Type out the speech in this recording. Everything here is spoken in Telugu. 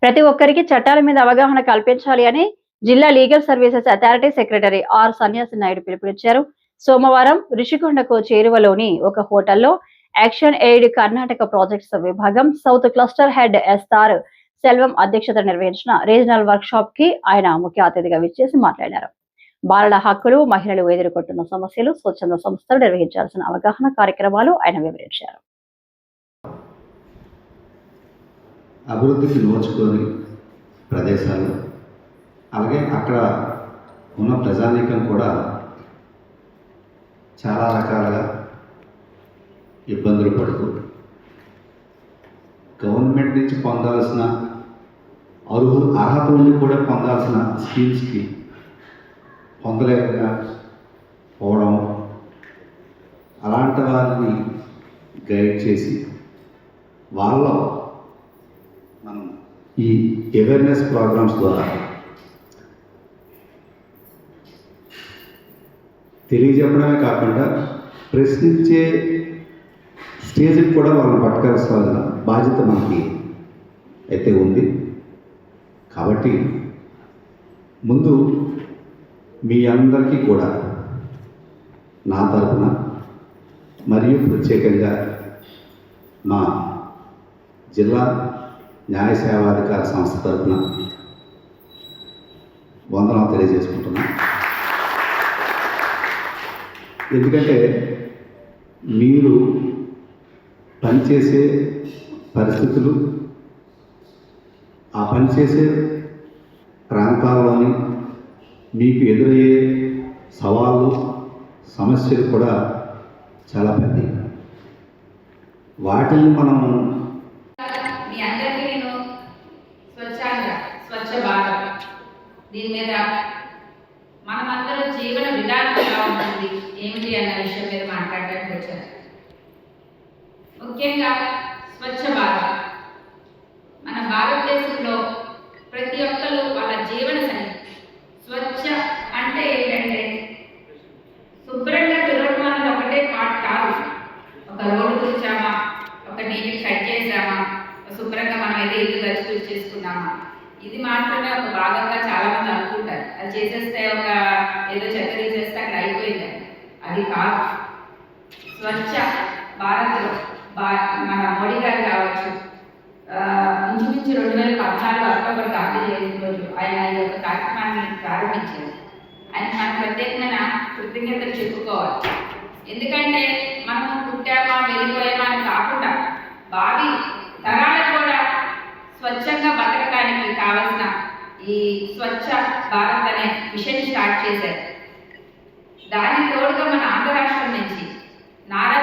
ప్రతి ఒక్కరికి చట్టాల మీద అవగాహన కల్పించాలి అని జిల్లా legal services authority secretary R Sanyasi Naidu పిలుపునిచ్చారు. సోమవారం రిషికొండకు చేరువలోని ఒక హోటల్లో యాక్షన్ ఎయిడ్ కర్ణాటక ప్రాజెక్ట్స్ విభాగం south cluster head S R Selvam అధ్యక్షత నిర్వహించిన రీజనల్ వర్క్ షాప్ కి ఆయన ముఖ్య అతిథిగా విచ్చేసి మాట్లాడారు. బాలల హక్కులు, మహిళలు ఎదుర్కొంటున్న సమస్యలు, స్వచ్ఛంద సంస్థలు నిర్వహించాల్సిన అవగాహన కార్యక్రమాలు ఆయన వివరించారు. అభివృద్ధికి నోచుకొని ప్రదేశాలు, అలాగే అక్కడ ఉన్న ప్రజానీకం కూడా చాలా రకాలుగా ఇబ్బందులు పడుతూ గవర్నమెంట్ నుంచి పొందాల్సిన అర్హత ఉండి కూడా పొందాల్సిన స్కీమ్స్కి పొందలేక పోవడం, అలాంటి వారిని గైడ్ చేసి వాళ్ళ మనం ఈ అవేర్నెస్ ప్రోగ్రామ్స్ ద్వారా తెలియజెప్పడమే కాకుండా ప్రశ్నించే స్టేజ్కి కూడా వాళ్ళని పట్టుకోవాల్సిన బాధ్యత మనకి అయితే ఉంది. కాబట్టి ముందు మీ అందరికీ కూడా నా తరపున మరియు ప్రత్యేకంగా మా జిల్లా న్యాయ సేవాధికార సంస్థ తరపున వందనాలు తెలియజేసుకుంటున్నాను. ఎందుకంటే మీరు పనిచేసే పరిస్థితులు, ఆ పనిచేసే ప్రాంతాల్లోని మీకు ఎదురయ్యే సవాళ్ళు, సమస్యలు కూడా చాలా పెద్దవి. వాటిని మనం మీ అందరికీ నేను స్వచ్ఛ భారత్ దీని మీద మనమందరం జీవన విధానం ఎలా ఉంటుంది ఏమిటి అన్న విషయం మీద మాట్లాడడానికి వచ్చారు. ముఖ్యంగా స్వచ్ఛ భారత్ మన భారతదేశంలో ప్రతి ఒక్కరు వాళ్ళ జీవన శైలి స్వచ్ఛ అంటే ఏంటంటే శుభ్రంగా తిరగడం అన్నది ఒకటే పార్ట్ కాదు. ఒక రోడ్డు కూర్చామా, ఒక నీటిని కట్ చేసామా, శుభ్రంగా మనం అయితే ఇల్లు గచ్చి చేసుకున్నామా, ఇది మాత్రమే ఒక భాగంగా చాలా మంది అనుకుంటారు. అది చేసేస్తే ఒక ఏదో చెత్త తీసేస్తే అక్కడ అయిపోయిందని. అది కాదు. స్వచ్ఛ భారత్లో మన మోడీ గారు కావచ్చు, ఇంచుమించు 2014 అక్టోబర్ గాంధీ జయంతి రోజు ఆయన ఈ యొక్క కార్యక్రమాన్ని ప్రారంభించారు. ఆయన మనం ప్రత్యేకమైన కృతజ్ఞతలు చెప్పుకోవాలి. ఎందుకంటే మనం పుట్టామా వెళ్ళిపోయామా అని కాకుండా భావి తరాలకు కూడా స్వచ్ఛంగా బతకడానికి కావాల్సిన ఈ స్వచ్ఛ భారత్ అనే మిషన్ స్టార్ట్ చేశారు. దానికి తోడుగా మన ఆంధ్ర రాష్ట్రం నుంచి నారా